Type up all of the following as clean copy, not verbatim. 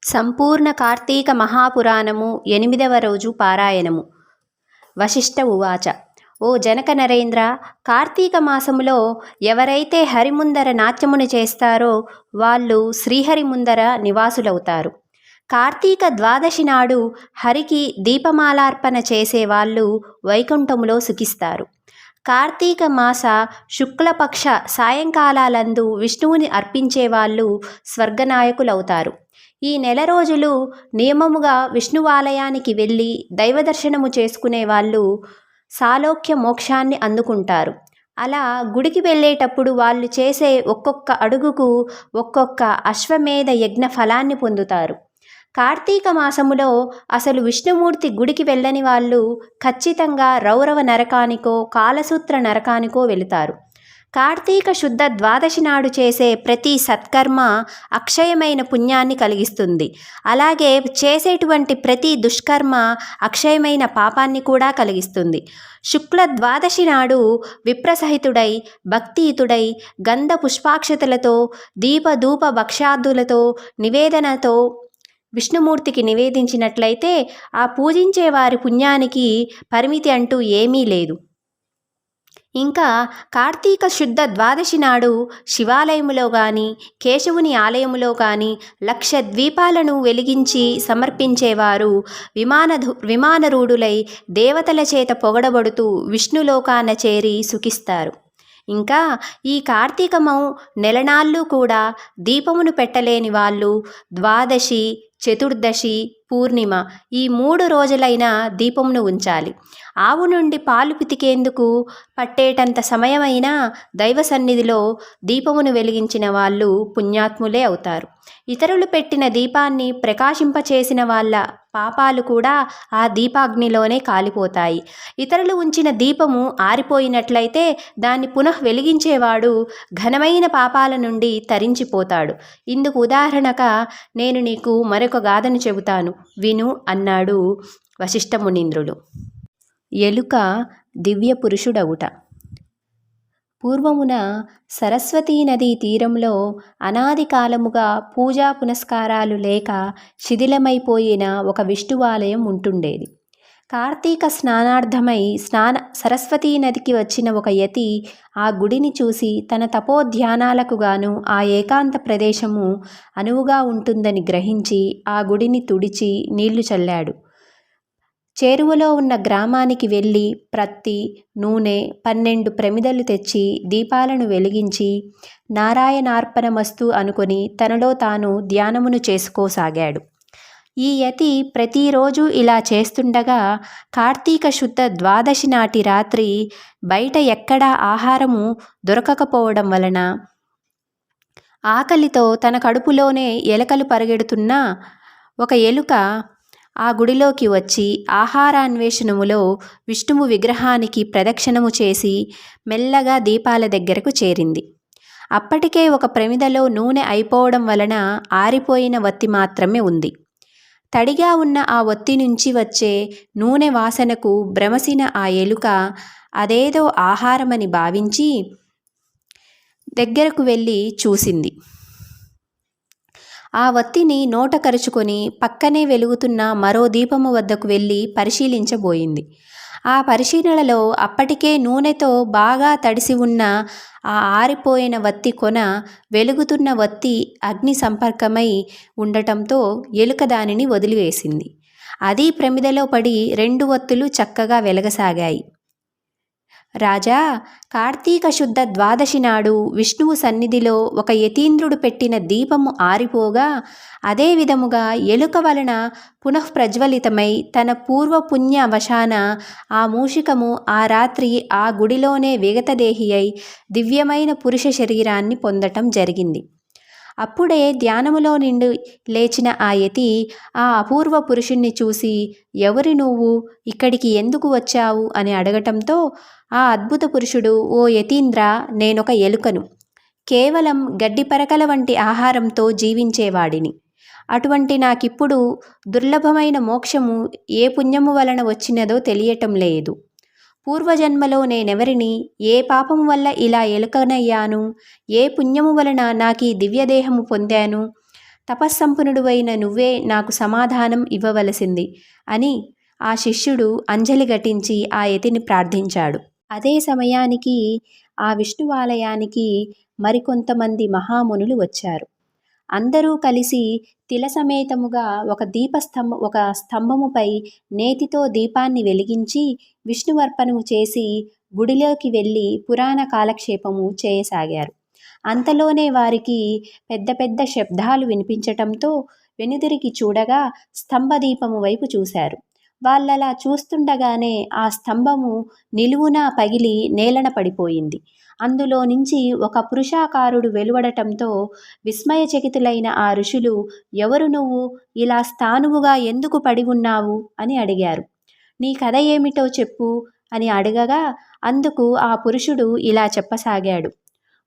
సంపూర్ణ కార్తీక మహాపురాణము 8వ రోజు పారాయణము. వశిష్ఠ ఉవాచ. ఓ జనక నరేంద్ర, కార్తీక మాసములో ఎవరైతే హరిముందర నాట్యమును చేస్తారో వాళ్ళు శ్రీహరి ముందర నివాసులవుతారు. కార్తీక ద్వాదశి నాడు హరికి దీపమాలార్పణ చేసేవాళ్ళు వైకుంఠములో సుఖిస్తారు. కార్తీక మాస శుక్లపక్ష సాయంకాలాలందు విష్ణువుని అర్పించేవాళ్ళు స్వర్గనాయకులవుతారు. ఈ నెల రోజులు నియమముగా విష్ణువాలయానికి వెళ్ళి దైవదర్శనము చేసుకునే వాళ్ళు సాలోక్య మోక్షాన్ని అందుకుంటారు. అలా గుడికి వెళ్ళేటప్పుడు వాళ్ళు చేసే ఒక్కొక్క అడుగుకు ఒక్కొక్క అశ్వమేధ యజ్ఞ ఫలాన్ని పొందుతారు. కార్తీక మాసములో అసలు విష్ణుమూర్తి గుడికి వెళ్ళని వాళ్ళు ఖచ్చితంగా రౌరవ నరకానికో కాలసూత్ర నరకానికో వెళుతారు. కార్తీక శుద్ధ ద్వాదశి నాడు చేసే ప్రతి సత్కర్మ అక్షయమైన పుణ్యాన్ని కలిగిస్తుంది. అలాగే చేసేటువంటి ప్రతి దుష్కర్మ అక్షయమైన పాపాన్ని కూడా కలిగిస్తుంది. శుక్ల ద్వాదశి నాడు విప్రసహితుడై భక్తియుతుడై గంధ పుష్పాక్షతలతో దీపధూప భక్ష్యాదులతో నివేదనతో విష్ణుమూర్తికి నివేదించినట్లయితే ఆ పూజించే వారి పుణ్యానికి పరిమితి అంటూ ఏమీ లేదు. ఇంకా కార్తీక శుద్ధ ద్వాదశి నాడు శివాలయములో కానీ కేశవుని ఆలయములో కానీ 1,00,000 ద్వీపాలను వెలిగించి సమర్పించేవారు విమానరూఢులై దేవతల చేత పొగడబడుతూ విష్ణులోకాన చేరి సుఖిస్తారు. ఇంకా ఈ కార్తీకము నెలనాళ్ళు కూడా దీపమును పెట్టలేని వాళ్ళు ద్వాదశి, చతుర్దశి, పూర్ణిమ ఈ 3 రోజులైనా దీపమును ఉంచాలి. ఆవు నుండి పాలు పితికేందుకు పట్టేటంత సమయమైనా దైవ సన్నిధిలో దీపమును వెలిగించిన వాళ్ళు పుణ్యాత్ములే అవుతారు. ఇతరులు పెట్టిన దీపాన్ని ప్రకాశింపచేసిన వాళ్ళ పాపాలు కూడా ఆ దీపాగ్నిలోనే కాలిపోతాయి. ఇతరులు ఉంచిన దీపము ఆరిపోయినట్లయితే దాన్ని పునః వెలిగించేవాడు ఘనమైన పాపాల నుండి తరించిపోతాడు. ఇందుకు ఉదాహరణగా నేను నీకు మరొక గాథను చెబుతాను, విను అన్నాడు వశిష్ఠ మునీంద్రుడు. ఎలుక దివ్య పురుషుడవుట. పూర్వమున సరస్వతీ నదీ తీరంలో అనాది కాలముగా పూజా పునస్కారాలు లేక శిథిలమైపోయిన ఒక విష్ణువాలయం ఉంటుండేది. కార్తీక స్నానార్థమై సరస్వతీ నదికి వచ్చిన ఒక యతి ఆ గుడిని చూసి తన తపోధ్యానాలకు గాను ఆ ఏకాంత ప్రదేశము అనువుగా ఉంటుందని గ్రహించి ఆ గుడిని తుడిచి నీళ్లు చల్లాడు. చేరువలో ఉన్న గ్రామానికి వెళ్ళి ప్రత్తి, నూనె 12 ప్రమిదలు తెచ్చి దీపాలను వెలిగించి నారాయణార్పణమస్తు అనుకొని తనలో తాను ధ్యానమును చేసుకోసాగాడు. ఈ యతి ప్రతిరోజు ఇలా చేస్తుండగా కార్తీక శుద్ధ ద్వాదశి నాటి రాత్రి బయట ఎక్కడా ఆహారము దొరకకపోవడం వలన ఆకలితో తన కడుపులోనే ఎలకలు పరిగెడుతున్న ఒక ఎలుక ఆ గుడిలోకి వచ్చి ఆహారాన్వేషణములో విష్ణువు విగ్రహానికి ప్రదక్షిణము చేసి మెల్లగా దీపాల దగ్గరకు చేరింది. అప్పటికే ఒక ప్రమిదలో నూనె అయిపోవడం వలన ఆరిపోయిన వత్తి మాత్రమే ఉంది. తడిగా ఉన్న ఆ ఒత్తి నుంచి వచ్చే నూనె వాసనకు భ్రమసిన ఆ ఎలుక అదేదో ఆహారమని భావించి దగ్గరకు వెళ్ళి చూసింది. ఆ వత్తిని నోట కరుచుకొని పక్కనే వెలుగుతున్న మరో దీపము వద్దకు వెళ్ళి పరిశీలించబోయింది. ఆ పరిశీలనలో అప్పటికే నూనెతో బాగా తడిసి ఉన్న ఆ ఆరిపోయిన వత్తి కొన వెలుగుతున్న వత్తి అగ్ని సంపర్కమై ఉండటంతో ఎలుక దానిని వదిలివేసింది. అది ప్రమిదలో పడి 2 వత్తులు చక్కగా వెలగసాగాయి. రాజా, కార్తీక శుద్ధ ద్వాదశి నాడు విష్ణువు సన్నిధిలో ఒక యతీంద్రుడు పెట్టిన దీపము ఆరిపోగా అదే విధముగా ఎలుక వలన పునఃప్రజ్వలితమై తన పూర్వపుణ్య వశాన ఆ మూషికము ఆ రాత్రి ఆ గుడిలోనే విగతదేహి అయి దివ్యమైన పురుష శరీరాన్ని పొందటం జరిగింది. అప్పుడే ధ్యానములో నిండి లేచిన ఆ యతి ఆ అపూర్వ పురుషుణ్ణి చూసి, ఎవరి నువ్వు, ఇక్కడికి ఎందుకు వచ్చావు అని అడగటంతో ఆ అద్భుత పురుషుడు, ఓ యతీంద్ర, నేనొక ఎలుకను. కేవలం గడ్డి పరకల వంటి ఆహారంతో జీవించేవాడిని. అటువంటి నాకిప్పుడు దుర్లభమైన మోక్షము ఏ పుణ్యము వలన వచ్చినదో తెలియటం లేదు. పూర్వజన్మలో నేనెవరిని, ఏ పాపము వల్ల ఇలా ఎలుకనయ్యాను, ఏ పుణ్యము వలన నాకు ఈ దివ్యదేహము పొందాను, తపస్సంపన్నుడువైన నువ్వే నాకు సమాధానం ఇవ్వవలసింది అని ఆ శిష్యుడు అంజలి ఘటించి ఆ యతిని ప్రార్థించాడు. అదే సమయానికి ఆ విష్ణువాలయానికి మరికొంతమంది మహామునులు వచ్చారు. అందరూ కలిసి తిలసమేతముగా ఒక స్తంభముపై నేతితో దీపాన్ని వెలిగించి విష్ణువర్పణము చేసి గుడిలోకి వెళ్ళి పురాణ కాలక్షేపము చేయసాగారు. అంతలోనే వారికి పెద్ద పెద్ద శబ్దాలు వినిపించటంతో వెనుదిరిగి చూడగా స్తంభదీపము వైపు చూశారు. వాళ్ళలా చూస్తుండగానే ఆ స్తంభము నిలువునా పగిలి నేలన పడిపోయింది. అందులో నుంచి ఒక పురుషాకారుడు వెలువడటంతో విస్మయచకితులైన ఆ ఋషులు, ఎవరు నువ్వు, ఇలా స్థాణువుగా ఎందుకు పడి ఉన్నావు అని అడిగారు. నీ కథ ఏమిటో చెప్పు అని అడగగా అందుకు ఆ పురుషుడు ఇలా చెప్పసాగాడు.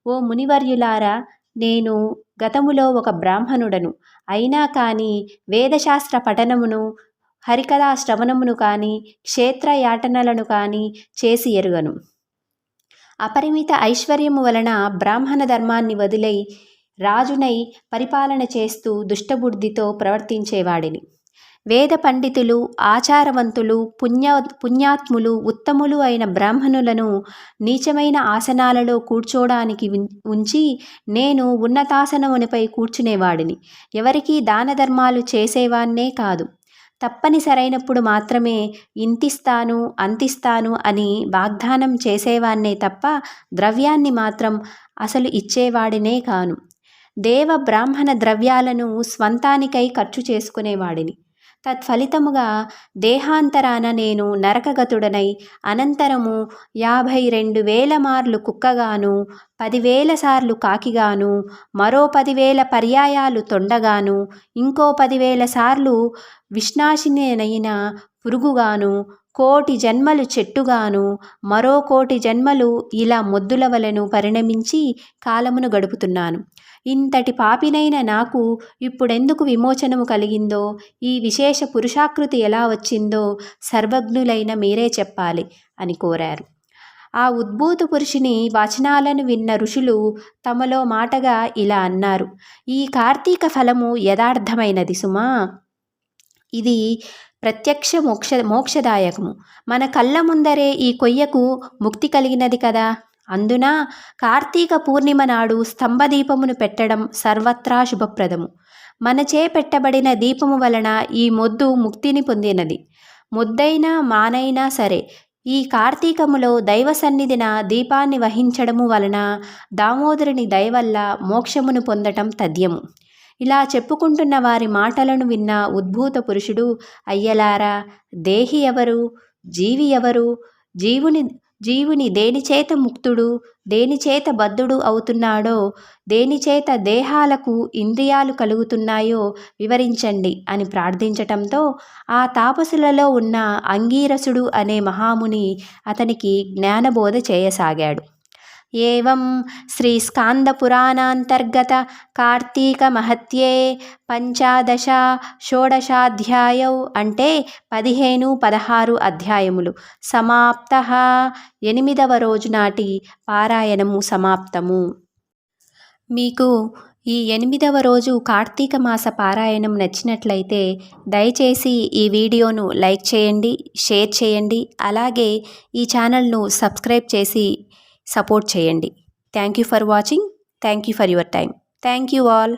ఓ మునివర్యులారా, నేను గతములో ఒక బ్రాహ్మణుడను. అయినా కానీ వేదశాస్త్ర పఠనమును, హరికథా శ్రవణమును కానీ, క్షేత్రయాటనలను కానీ చేసి ఎరుగను. అపరిమిత ఐశ్వర్యము వలన బ్రాహ్మణ ధర్మాన్ని వదిలై రాజునై పరిపాలన చేస్తూ దుష్టబుద్ధితో ప్రవర్తించేవాడిని. వేద పండితులు, ఆచారవంతులు, పుణ్యాత్ములు, ఉత్తములు అయిన బ్రాహ్మణులను నీచమైన ఆసనాలలో కూర్చోడానికి ఉంచి నేను ఉన్నతాసనమునిపై కూర్చునేవాడిని. ఎవరికీ దాన ధర్మాలు చేసేవాన్నే కాదు. తప్పనిసరైనప్పుడు మాత్రమే ఇంతిస్తాను అంతిస్తాను అని వాగ్దానం చేసేవాన్నే తప్ప ద్రవ్యాన్ని మాత్రం అసలు ఇచ్చేవాడినే కాను. దేవ బ్రాహ్మణ ద్రవ్యాలను స్వంతానికై ఖర్చు చేసుకునేవాడిని. తత్ఫలితముగా దేహాంతరాన నేను నరకగతుడనై అనంతరము 52,000 మార్లు కుక్కగాను, 10,000 సార్లు కాకిగాను, మరో 10,000 పర్యాయాలు తొండగాను, ఇంకో 10,000 సార్లు విష్నాశినైన పురుగుగాను, 1,000,000 జన్మలు చెట్టుగాను, మరో 1,000,000 జన్మలు ఇలా మొద్దుల వలెను పరిణమించి కాలమును గడుపుతున్నాను. ఇంతటి పాపినైన నాకు ఇప్పుడెందుకు విమోచనము కలిగిందో, ఈ విశేష పురుషాకృతి ఎలా వచ్చిందో సర్వజ్ఞులైన మీరే చెప్పాలి అని కోరారు. ఆ ఉద్భూత పురుషుని వచనాలను విన్న ఋషులు తమలో మాటగా ఇలా అన్నారు. ఈ కార్తీక ఫలము యథార్థమైనది సుమా. ఇది ప్రత్యక్ష మోక్షదాయకము. మన కళ్ళ ముందరే ఈ కొయ్యకు ముక్తి కలిగినది కదా. అందున కార్తీక పూర్ణిమ నాడు స్తంభదీపమును పెట్టడం సర్వత్రా శుభప్రదము. మనచే పెట్టబడిన దీపము వలన ఈ మొద్దు ముక్తిని పొందినది. మొద్దైనా మానైనా సరే ఈ కార్తీకములో దైవ సన్నిధిన దీపాన్ని వహించడము వలన దామోదరుని దయవల్ల మోక్షమును పొందటం తథ్యము. ఇలా చెప్పుకుంటున్న వారి మాటలను విన్న ఉద్భూత పురుషుడు, అయ్యలారా, దేహి ఎవరు, జీవి ఎవరు, జీవుని దేనిచేత ముక్తుడు, దేనిచేత బద్ధుడు అవుతున్నాడో, దేనిచేత దేహాలకు ఇంద్రియాలు కలుగుతున్నాయో వివరించండి అని ప్రార్థించటంతో ఆ తాపసులలో ఉన్న అంగీరసుడు అనే మహాముని అతనికి జ్ఞానబోధ చేయసాగాడు. ఏవం శ్రీ స్కాంద పురాణాంతర్గత కార్తీక మహత్యే 15-16 అంటే 15-16 అధ్యాయములు సమాప్తః. 8వ రోజు నాటి పారాయణము సమాప్తము. మీకు ఈ 8వ రోజు కార్తీక మాస పారాయణం నచ్చినట్లయితే దయచేసి ఈ వీడియోను లైక్ చేయండి, షేర్ చేయండి, అలాగే ఈ ఛానల్ను సబ్స్క్రైబ్ చేసి సపోర్ట్ చేయండి. Thank you for watching. Thank you for your time. Thank you all.